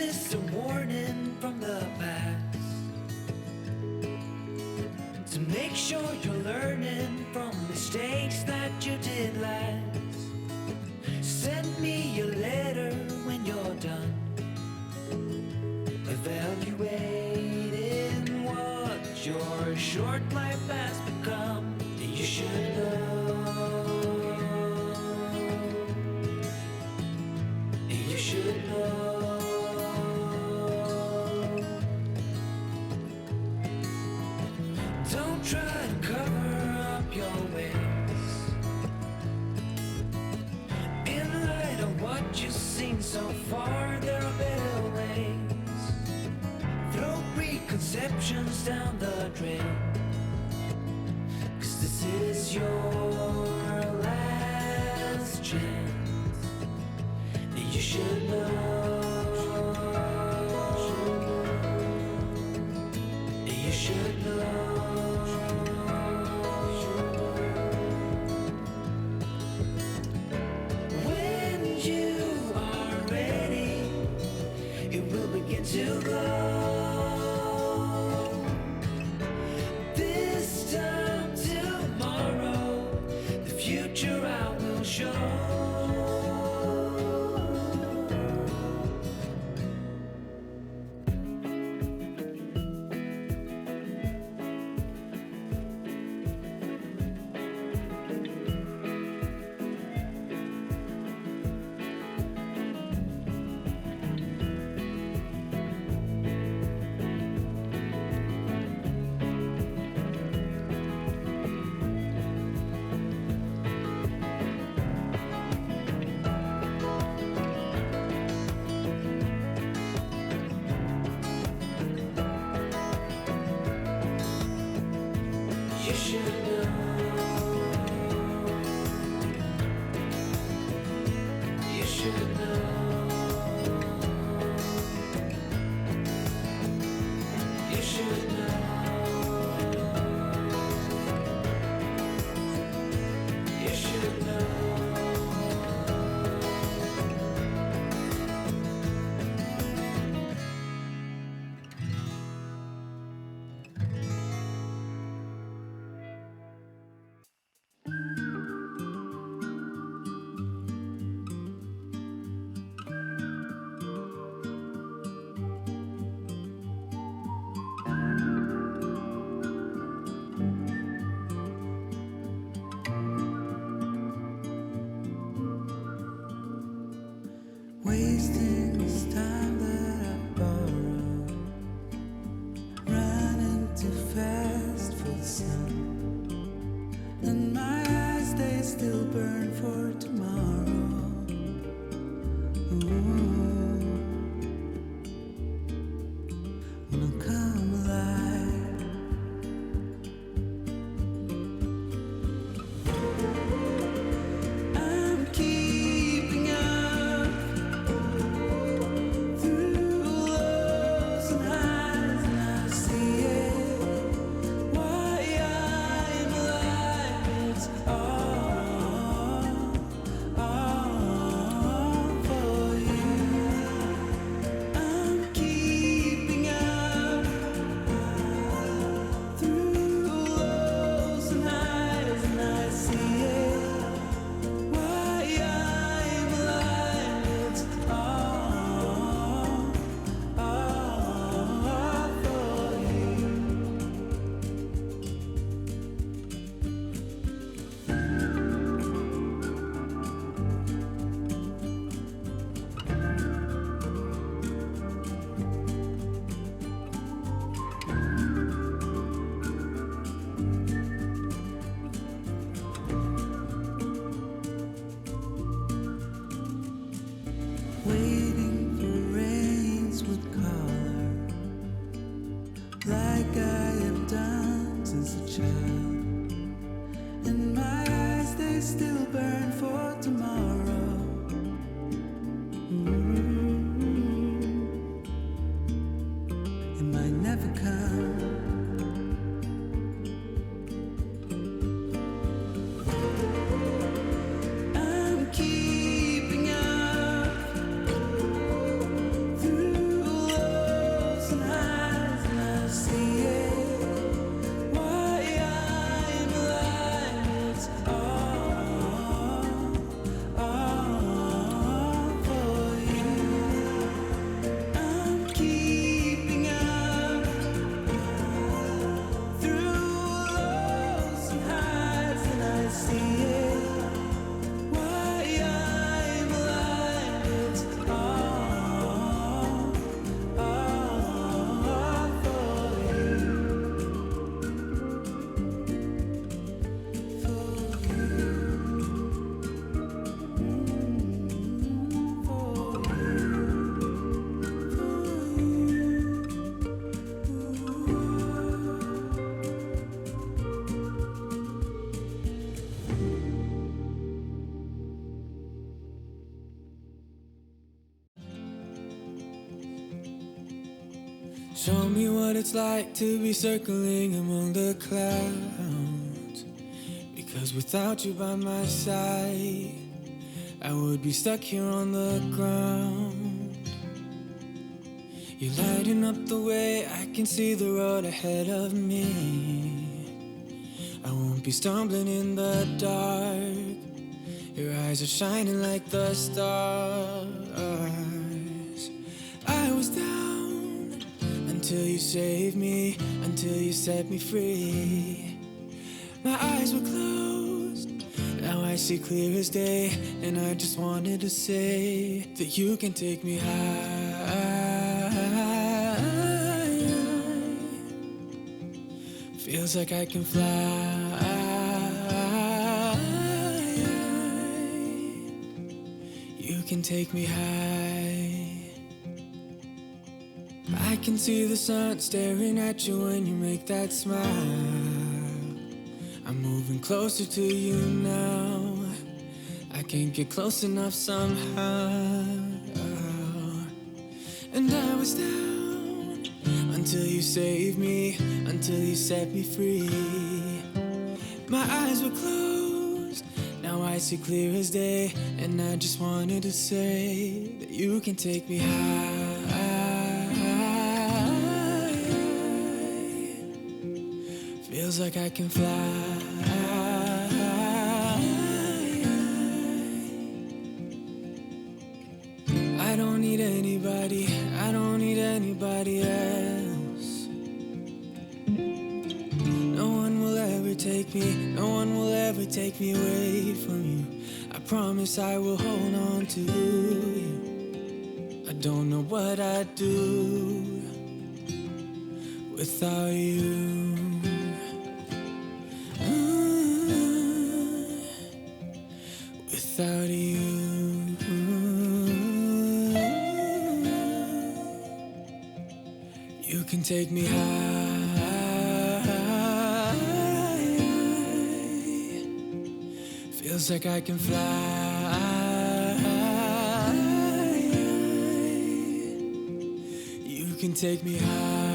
this a warning from the past? To make sure you're learning from mistakes that you did last. Send me a letter when you're done, evaluating what your short life has become. You should know. You should know. Don't try to cover up your ways. In light of what you've seen so far, there are better ways. Throw preconceptions down the drain, 'cause this is your last chance. You should know. You should know. When you are ready, it will begin to glow. This time tomorrow, the future I will show. You should know. You should know. You should know. You should know. Wasting this time that I borrowed, running too fast for the sun, and my eyes they still burn for tomorrow. Ooh, when I come alive, I'm keeping up through lows and highs, and I see it. Why I'm alive, it's all for you. I'm keeping up through lows and highs, and I see it. Why I'm alive, it's all for you. Waiting for rains with color, like I have done since a child. And my eyes, they still burn for tomorrow. It might never come. I'm keeping up through Show me what it's like to be circling among the clouds. Because without you by my side, I would be stuck here on the ground. You're lighting up the way, I can see the road ahead of me. I won't be stumbling in the dark. Your eyes are shining like the stars. I was down until you saved me, until you set me free. My eyes were closed, now I see clear as day. And I just wanted to say that you can take me high. Feels like I can fly. You can take me high. I can see the sun staring at you when you make that smile. I'm moving closer to you now. I can't get close enough somehow. And I was down until you saved me, until you set me free. My eyes were closed, now I see clear as day. And I just wanted to say that you can take me high. Feels like I can fly. I don't need anybody, I don't need anybody else. No one will ever take me, no one will ever take me away from you. I promise I will hold on to you. I don't know what I'd do without you. Without you. You can take me high. Feels like I can fly. You can take me high.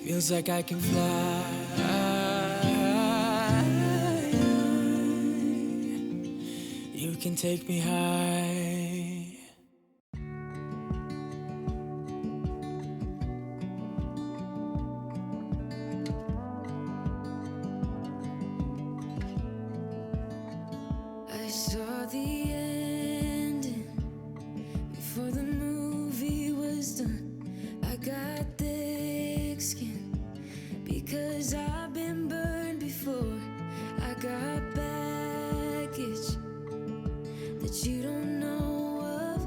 Feels like I can fly. You can take me high. I saw the ending before the movie was done. I got thick skin because I've been burned before. I got baggage that you don't know of.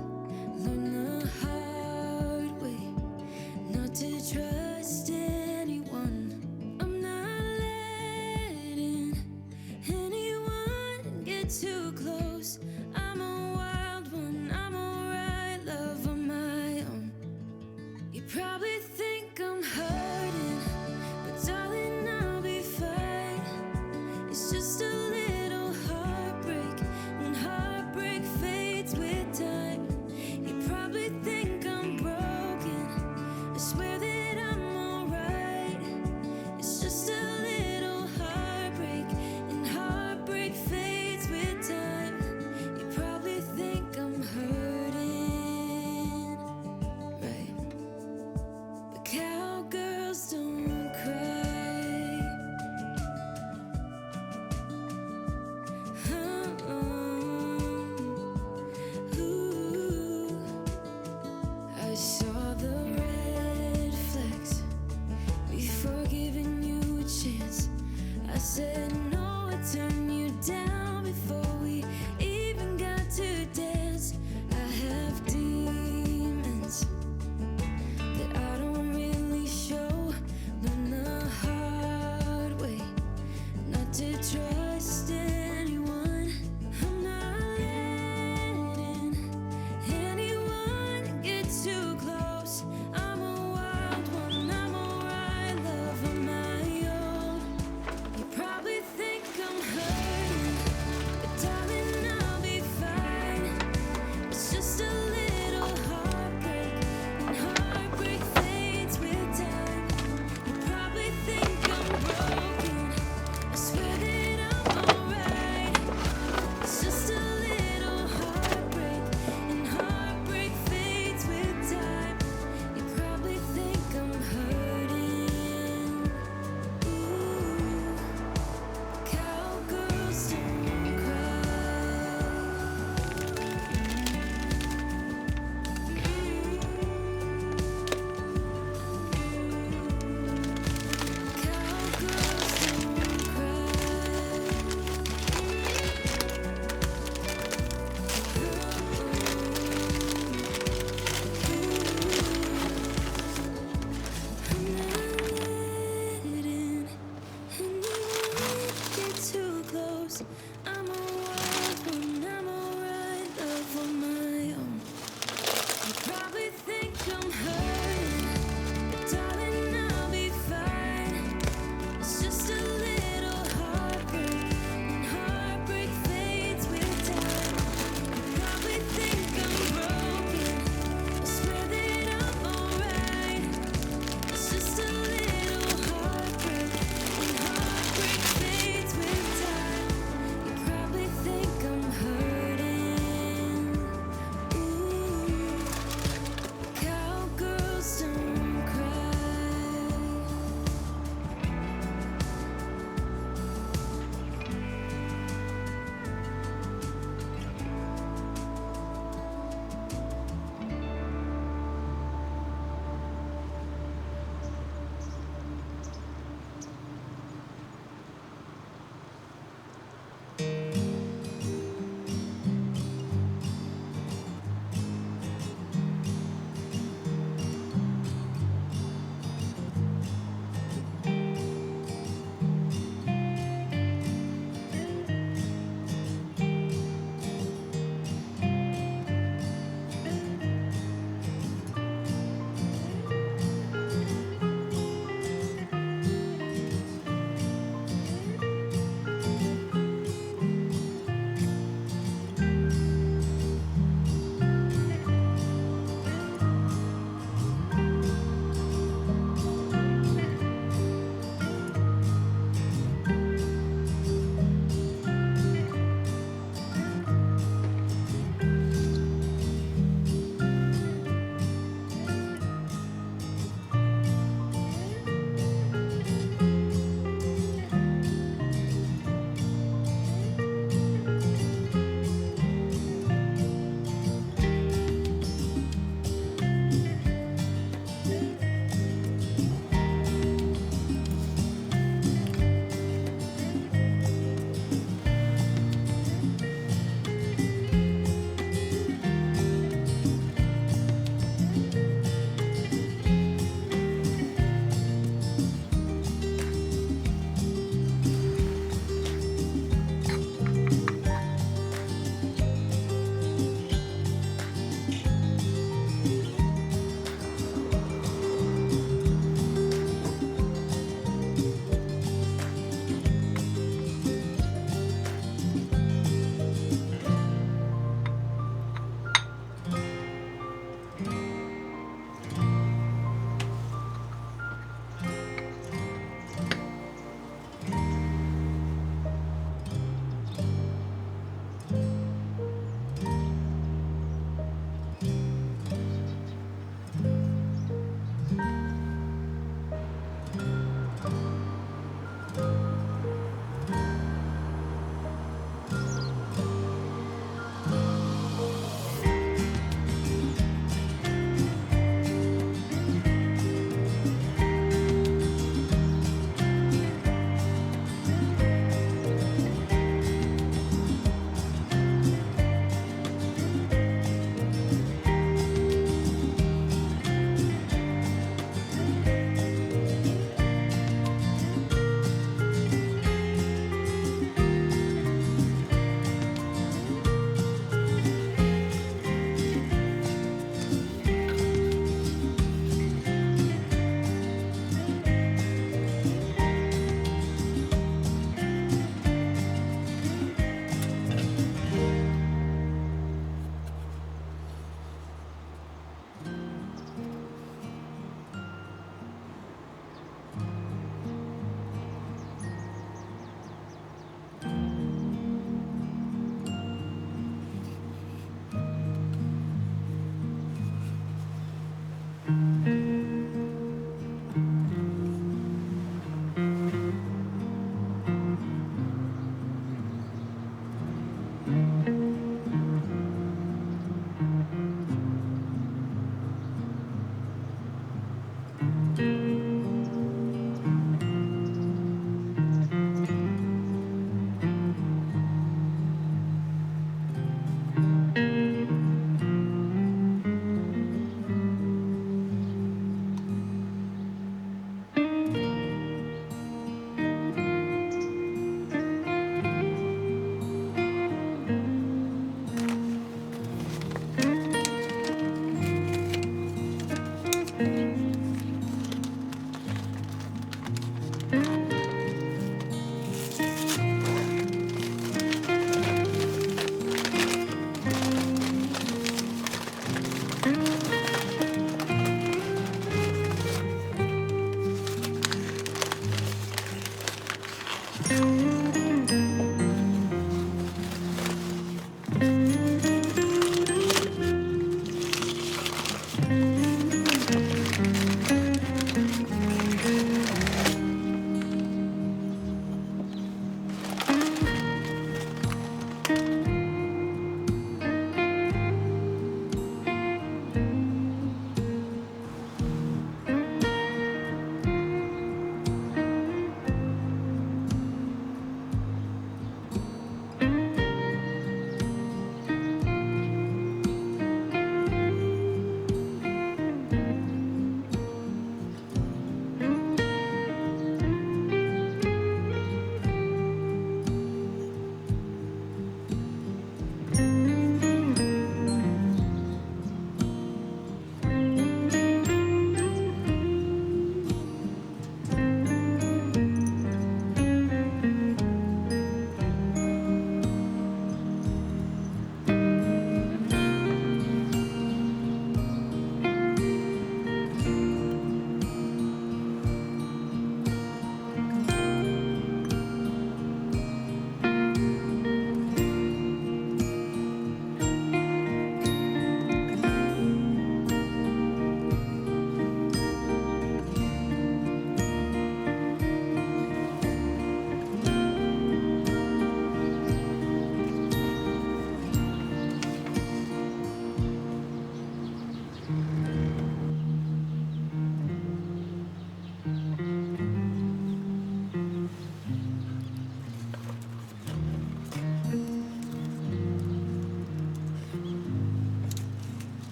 Learn the hard way not to trust anyone. I'm not letting anyone get too close. I'm a wild one, I'm alright, love on my own. You probably think I'm hurting, but darling, I'll be fine. It's just a little heartbreak, and heartbreak fades with time. You probably think I'm broken, I swear that I'm alright. It's just a little heartbreak, and heartbreak fades with time. You probably think I'm hurting, right? But cowgirls don't cry. Ooh. I saw the red